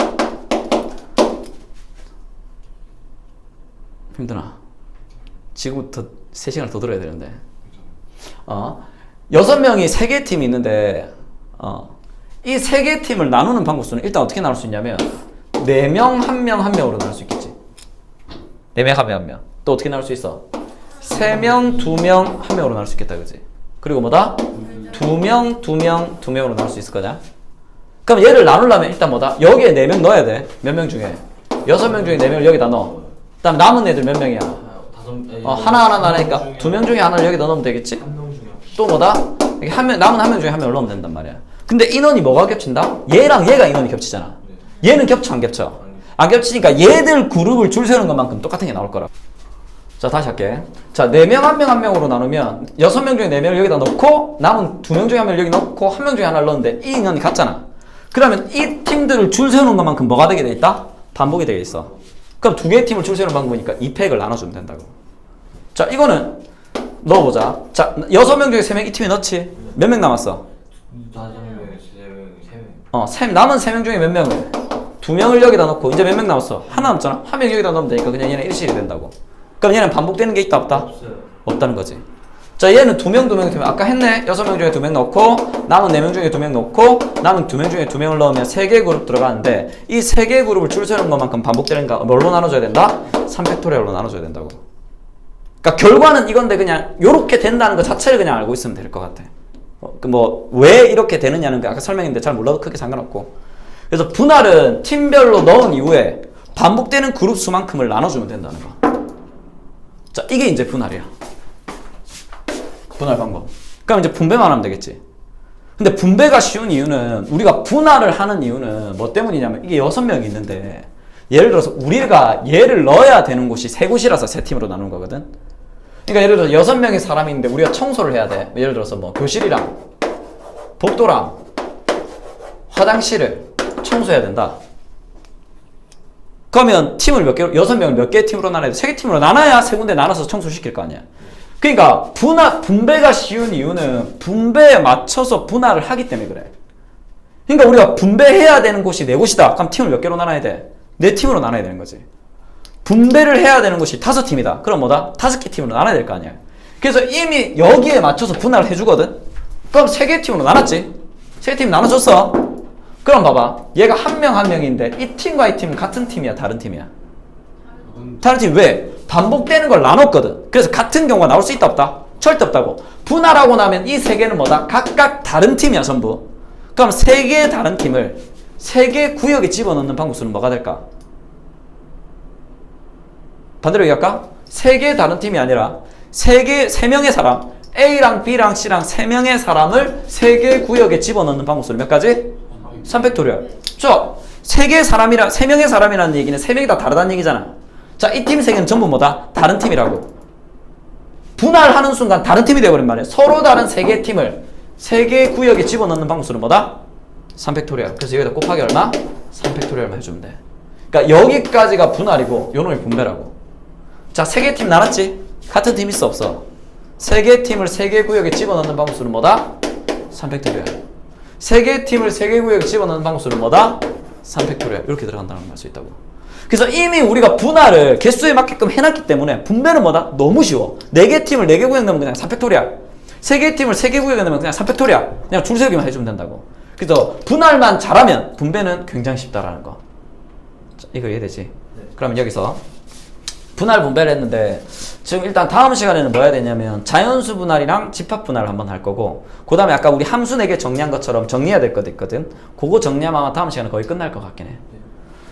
힘드나? 지금부터 3시간을 더 들어야 되는데 6명이 3개 팀이 있는데 이 3개 팀을 나누는 방법수는 일단 어떻게 나눌 수 있냐면 4명 1명 1명으로 나눌 수 있겠지. 4명 1명 1명. 또 어떻게 나눌 수 있어? 3명 2명 1명으로 나눌 수 있겠다, 그지? 그리고 뭐다? 2명 2명 2명으로 나눌 수 있을 거냐? 그럼 얘를 나누려면 일단 뭐다? 여기에 4명 넣어야 돼. 몇 명 중에? 6명 중에 4명을 여기다 넣어. 그다음 남은 애들 몇 명이야? 하나하나 나누니까 2명 중에 하나를 여기다 넣으면 되겠지? 또 뭐다? 남은 1명 중에 1명을 넣으면 된단 말이야. 근데 인원이 뭐가 겹친다? 얘랑 얘가 인원이 겹치잖아. 얘는 겹쳐 안 겹쳐? 안 겹치니까 얘들 그룹을 줄 세우는 것만큼 똑같은 게 나올 거라. 자, 다시 할게. 자, 4명 1명 1명으로 나누면 6명 중에 4명을 여기다 넣고 남은 2명 중에 1명을 여기 넣고 1명 중에 하나를 넣는데 이 인원이 같잖아. 그러면 이 팀들을 줄 세우는 것만큼 뭐가 되게 돼 있다? 반복이 되게 있어. 그럼 2개의 팀을 줄 세우는 방법이니까 2팩을 나눠주면 된다고. 자, 이거는 넣어보자. 자, 6명 중에 3명 이 팀에 넣지? 몇 명 남았어? 5명에 3명, 3명. 남은 3명 중에 몇 명을? 2명을 여기다 넣고 이제 몇 명 남았어? 하나 남았잖아? 1명 여기다 넣으면 되니까 그냥 얘는 일실이 된다고. 그럼 얘는 반복되는 게 있다 없다? 없어요. 없다는 거지. 자, 얘는 2명 되면 아까 했네. 6명 중에 2명 넣고 남은 4명 중에 2명 넣고 남은 2명 중에 2명을 넣으면 3개 그룹 들어가는데 이 3개 그룹을 줄 세우는 것만큼 반복되는 거 뭘로 나눠줘야 된다? 3팩토리얼로 나눠줘야 된다고. 그러니까 결과는 이건데 그냥 요렇게 된다는 것 자체를 그냥 알고 있으면 될 것 같아. 왜 이렇게 되느냐는 거 아까 설명했는데 잘 몰라도 크게 상관없고. 그래서 분할은 팀별로 넣은 이후에 반복되는 그룹 수만큼을 나눠주면 된다는 거. 자, 이게 이제 분할이야. 분할 방법. 그럼 이제 분배만 하면 되겠지. 근데 분배가 쉬운 이유는 우리가 분할을 하는 이유는 뭐 때문이냐면 이게 6명이 있는데 예를 들어서 우리가 얘를 넣어야 되는 곳이 3곳이라서 3팀으로 나누는 거거든. 그러니까 예를 들어서 6명의 사람이 있는데 우리가 청소를 해야 돼. 예를 들어서 뭐 교실이랑 복도랑 화장실을 청소해야 된다. 그러면 팀을 몇 개로, 6명을 몇 개의 팀으로 나눠야 돼? 3개 팀으로 나눠야 3군데 나눠서 청소시킬 거 아니야. 그러니까 분배가 쉬운 이유는 분배에 맞춰서 분할을 하기 때문에 그래. 그러니까 우리가 분배해야 되는 곳이 4곳이다. 그럼 팀을 몇 개로 나눠야 돼? 4팀으로 나눠야 되는 거지. 분배를 해야 되는 곳이 5팀이다. 그럼 뭐다? 5개 팀으로 나눠야 될 거 아니야. 그래서 이미 여기에 맞춰서 분할을 해주거든. 그럼 3개 팀으로 나눴지. 3개 팀 나눠줬어. 그럼 봐봐. 얘가 한 명 한 명인데 이 팀과 이 팀은 같은 팀이야? 다른 팀이야? 다른 팀. 왜? 반복되는 걸 나눴거든. 그래서 같은 경우가 나올 수 있다 없다? 절대 없다고. 분할하고 나면 이 3개는 뭐다? 각각 다른 팀이야 전부. 그럼 3개의 다른 팀을 3개 구역에 집어넣는 방법수는 뭐가 될까? 반대로 얘기할까? 세 개의 다른 팀이 아니라 세 명의 사람 A랑 B랑 C랑 세 명의 사람을 세 개의 구역에 집어넣는 방법수는 몇 가지? 3팩토리얼. 저 세 명의 사람이라는 얘기는 세 명이 다 다르다는 얘기잖아. 자, 이 팀 세 개는 전부 뭐다? 다른 팀이라고. 분할하는 순간 다른 팀이 되어버린 말이야. 서로 다른 세 개의 팀을 세 개의 구역에 집어넣는 방법수는 뭐다? 3팩토리얼. 그래서 여기다 곱하기 얼마? 3팩토리얼만 해주면 돼. 그러니까 여기까지가 분할이고 요 놈이 분배라고. 자, 세 개의 팀 나눴지? 같은 팀 있어 없어? 세 개의 팀을 세 개의 구역에 집어넣는 방법수는 뭐다? 3팩토리얼. 세 개의 팀을 세 개의 구역에 집어넣는 방법수는 뭐다? 3팩토리얼. 이렇게 들어간다는 걸 알 수 있다고. 그래서 이미 우리가 분할을 개수에 맞게끔 해놨기 때문에 분배는 뭐다? 너무 쉬워. 4개 팀을 4개 구역 넣으면 그냥 3팩토리얼. 3개 팀을 3개 구역에 넣으면 그냥 3팩토리얼. 그냥 줄 세우기만 해주면 된다고. 그래서 분할만 잘하면 분배는 굉장히 쉽다라는 거. 자, 이거 이해되지? 네. 그러면 여기서 분할 분배를 했는데 지금 일단 다음 시간에는 뭐 해야 되냐면 자연수 분할이랑 집합 분할을 한번 할 거고 그 다음에 아까 우리 함수 4개 정리한 것처럼 정리해야 될 것도 있거든. 그거 정리하면 아마 다음 시간에 거의 끝날 것 같긴 해.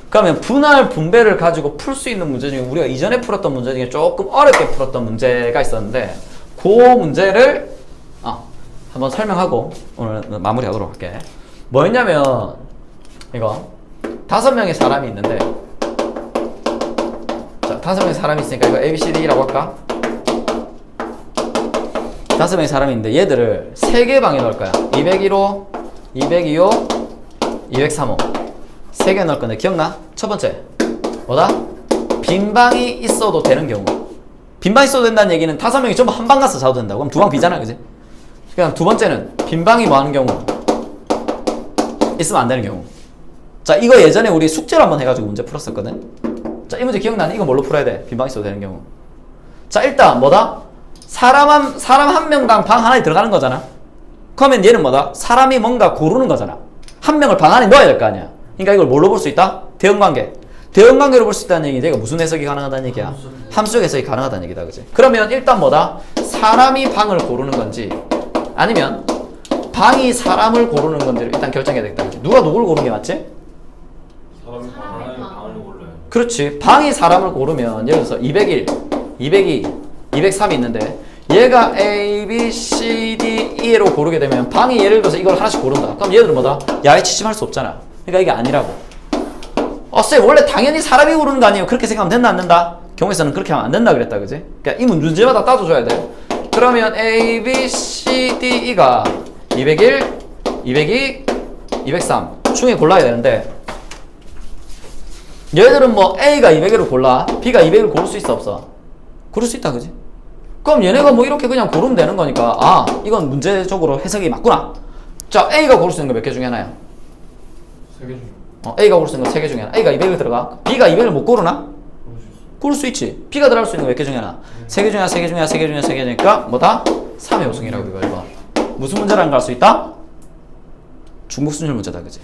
그러면 분할 분배를 가지고 풀 수 있는 문제 중에 우리가 이전에 풀었던 문제 중에 조금 어렵게 풀었던 문제가 있었는데 그 문제를 한번 설명하고 오늘 마무리하도록 할게. 뭐였냐면 이거 5명의 사람이 있는데 자 5명의 사람이 있으니까 이거 ABCD라고 할까? 5명의 사람이 있는데 얘들을 3개 방에 넣을 거야. 201호, 202호, 203호 3개 넣을 건데 기억나? 첫 번째 뭐다? 빈방이 있어도 되는 경우. 빈방이 있어도 된다는 얘기는 5명이 전부 한 방 가서 자도 된다고. 그럼 2방 비잖아, 그지? 그냥 두 번째는 빈방이 뭐 하는 경우? 있으면 안 되는 경우. 자, 이거 예전에 우리 숙제로 한번 해가지고 문제 풀었었거든. 자, 이 문제 기억나니? 이거 뭘로 풀어야 돼? 빈방 있어도 되는 경우. 자, 일단 뭐다? 사람 한 명당 방 하나에 들어가는 거잖아. 그러면 얘는 뭐다? 사람이 뭔가 고르는 거잖아. 한 명을 방 안에 넣어야 될 거 아니야. 그러니까 이걸 뭘로 볼 수 있다? 대응관계. 대응관계로 볼 수 있다는 얘기는 내가 무슨 해석이 가능하다는 얘기야? 함수적 해석이 가능하다는 얘기다, 그지? 그러면 일단 뭐다? 사람이 방을 고르는 건지 아니면 방이 사람을 고르는 건지를 일단 결정해야 되겠다, 그지? 누가 누굴 고르는 게 맞지? 사람이 사람이 방을 골라요. 그렇지. 방이 사람을 고르면 예를 들어서 201, 202, 203이 있는데 얘가 A, B, C, D, E로 고르게 되면 방이 예를 들어서 이걸 하나씩 고른다. 그럼 얘들은 뭐다? 야외치심할 수 없잖아. 그러니까 이게 아니라고. 쌤 원래 당연히 사람이 고르는 거 아니에요? 그렇게 생각하면 된다 안 된다? 경우에서는 그렇게 하면 안 된다 그랬다, 그지? 그러니까 이 문제마다 따져줘야 돼. 그러면 A, B, C, D, E가 201, 202, 203 중에 골라야 되는데 얘들은 뭐 A가 200을 골라 B가 200을 고를 수 있어 없어? 고를 수 있다, 그지? 그럼 얘네가 뭐 이렇게 그냥 고르면 되는 거니까 이건 문제적으로 해석이 맞구나. 자, A가 고를 수 있는 거 몇 개 중에 하나야? 3개 중에 A가 고를 수 있는 거 3개 중에 하나. A가 200을 들어가? B가 200을 못 고르나? 그럴 수 있어. 고를 수 있지. B가 들어갈 수 있는 거 몇 개 중에 하나? 3개 중에 하나, 3개 중에 하나, 3개 중에 하나, 3개 중이니까 뭐다? 3의 우승이라고 이거 1번. 무슨 문제라는 걸 알 수 있다? 중복순열 문제다, 그지?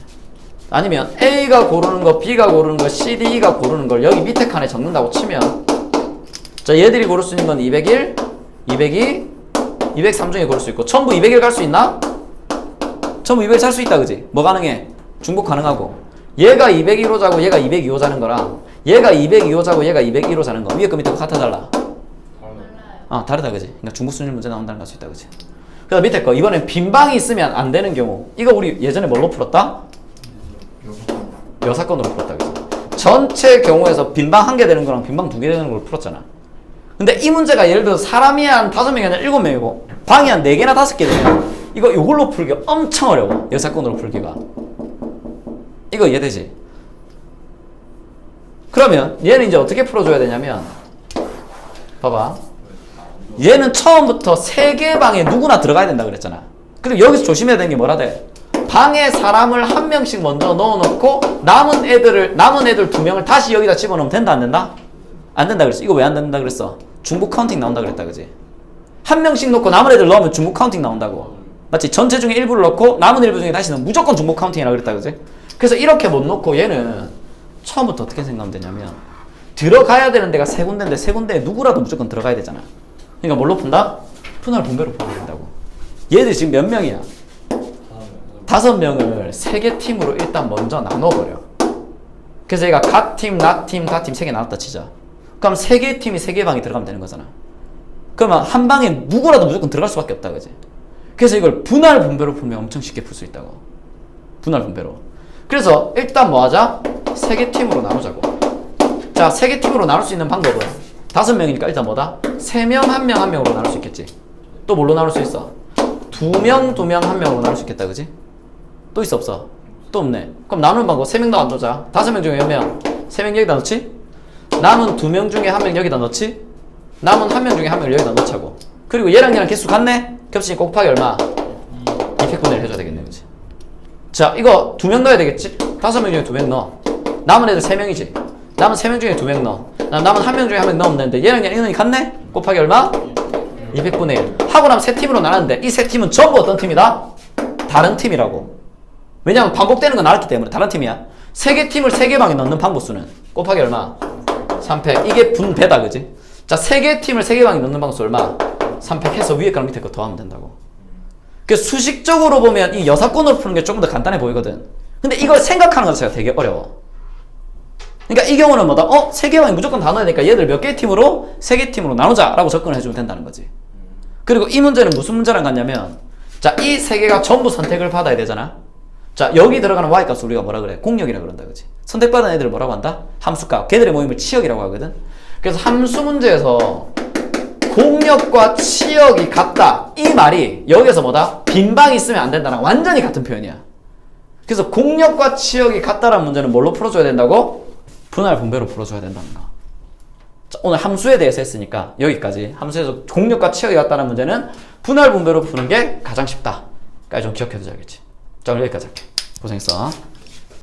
아니면 A가 고르는 거, B가 고르는 거, C, D, E가 고르는 걸 여기 밑에 칸에 적는다고 치면 자, 얘들이 고를 수 있는 건 201, 202, 203 중에 고를 수 있고 전부 201 갈 수 있나? 전부 200 살 수 있다, 그지? 뭐 가능해? 중복 가능하고 얘가 201호 자고 얘가 202호 자는 거랑 얘가 202호 자고 얘가 201호 자는 거 위에 거 밑에 거 같아 달라? 달라요. 다르다, 그지? 그러니까 중복순열 문제 나온다는 걸 알 수 있다, 그지? 그래서 밑에 거 이번엔 빈방이 있으면 안 되는 경우 이거 우리 예전에 뭘로 풀었다? 여사건으로 풀었다, 그지? 전체 경우에서 빈방 1개 되는 거랑 빈방 2개 되는 걸 풀었잖아. 근데 이 문제가 예를 들어 사람이 한 5명이 아니라 7명이고 방이 한 4개나 5개 되면 이걸로 풀기가 엄청 어려워. 여사건으로 풀기가. 이거 이해되지? 그러면 얘는 이제 어떻게 풀어줘야 되냐면 봐봐. 얘는 처음부터 3개 방에 누구나 들어가야 된다 그랬잖아. 그리고 여기서 조심해야 되는 게 뭐라 돼? 방에 사람을 한 명씩 먼저 넣어놓고 남은 애들 2명을 다시 여기다 집어넣으면 된다 안 된다? 안 된다 그랬어. 이거 왜 안 된다 그랬어? 중복 카운팅 나온다 그랬다, 그지? 한 명씩 넣고 남은 애들 넣으면 중복 카운팅 나온다고. 맞지? 전체 중에 일부를 넣고 남은 일부 중에 다시 넣으면 무조건 중복 카운팅이라 그랬다, 그지? 그래서 이렇게 못 넣고 얘는 처음부터 어떻게 생각하면 되냐면 들어가야 되는 데가 3군데인데 3군데에 누구라도 무조건 들어가야 되잖아. 그러니까 뭘로 푼다? 분할 분배로 풀어야 된다고. 얘들 지금 몇 명이야? 5명을 3개 팀으로 일단 먼저 나눠버려. 그래서 얘가 각 팀, 낙팀, 다팀 3개 나눴다 치자. 그럼 3개의 팀이 3개의 방이 들어가면 되는 거잖아. 그러면 한 방에 누구라도 무조건 들어갈 수밖에 없다, 그지? 그래서 이걸 분할 분배로 풀면 엄청 쉽게 풀 수 있다고. 분할 분배로. 그래서 일단 뭐 하자? 3개 팀으로 나누자고. 자, 3개 팀으로 나눌 수 있는 방법은 5명이니까 일단 뭐다? 3명, 1명, 1명으로 나눌 수 있겠지. 또 뭘로 나눌 수 있어? 2명, 2명, 1명으로 나눌 수 있겠다, 그지? 또 있어, 없어? 또 없네. 그럼 나누는 방법 3명 더 안 넣자. 5명 중에 몇 명? 3명 여기다 넣지? 남은 2명 중에 1명 여기다 넣지? 남은 1명 중에 1명을 여기다 넣자고. 그리고 얘랑 얘랑 개수 같네? 겹치니까 곱하기 얼마? 200분의 1 해줘야 되겠네, 그치? 자, 이거 2명 넣어야 되겠지? 5명 중에 2명 넣어. 남은 애들 3명이지? 남은 3명 중에 2명 넣어. 남은 1명 중에 1명 넣으면 되는데 얘랑 얘랑 인원이 같네? 곱하기 얼마? 200분의 1. 하고 나면 3팀으로 나눴는데 이 3팀은 전부 어떤 팀이다? 다른 팀이라고. 왜냐면 반복되는 건 알았기 때문에 다른 팀이야. 3개 팀을 3개 방에 넣는 방법수는 곱하기 얼마? 3팩. 이게 분배다, 그지? 자, 3개 팀을 3개 방에 넣는 방법수 얼마? 3팩 해서 위에 거랑 밑에 거 더하면 된다고. 그래서 수식적으로 보면 이 여사건으로 푸는 게 조금 더 간단해 보이거든. 근데 이걸 생각하는 것 자체가 되게 어려워. 그러니까 이 경우는 뭐다? 3개 방에 무조건 다 넣어야 되니까 얘들 몇 개 팀으로? 3개 팀으로 나누자 라고 접근을 해주면 된다는 거지. 그리고 이 문제는 무슨 문제랑 같냐면, 자, 이 3개가 전부 선택을 받아야 되잖아. 자, 여기 들어가는 y값을 우리가 뭐라 그래? 공역이라 그런다, 그치? 선택받은 애들을 뭐라고 한다? 함수값. 걔들의 모임을 치역이라고 하거든. 그래서 함수 문제에서 공역과 치역이 같다, 이 말이 여기서 뭐다? 빈방이 있으면 안 된다랑 완전히 같은 표현이야. 그래서 공역과 치역이 같다라는 문제는 뭘로 풀어줘야 된다고? 분할 분배로 풀어줘야 된다는 거. 자, 오늘 함수에 대해서 했으니까 여기까지. 함수에서 공역과 치역이 같다는 문제는 분할 분배로 푸는 게 가장 쉽다. 까지 좀 기억해두자, 알겠지? 자, 오늘 여기까지 할게. 고생했어.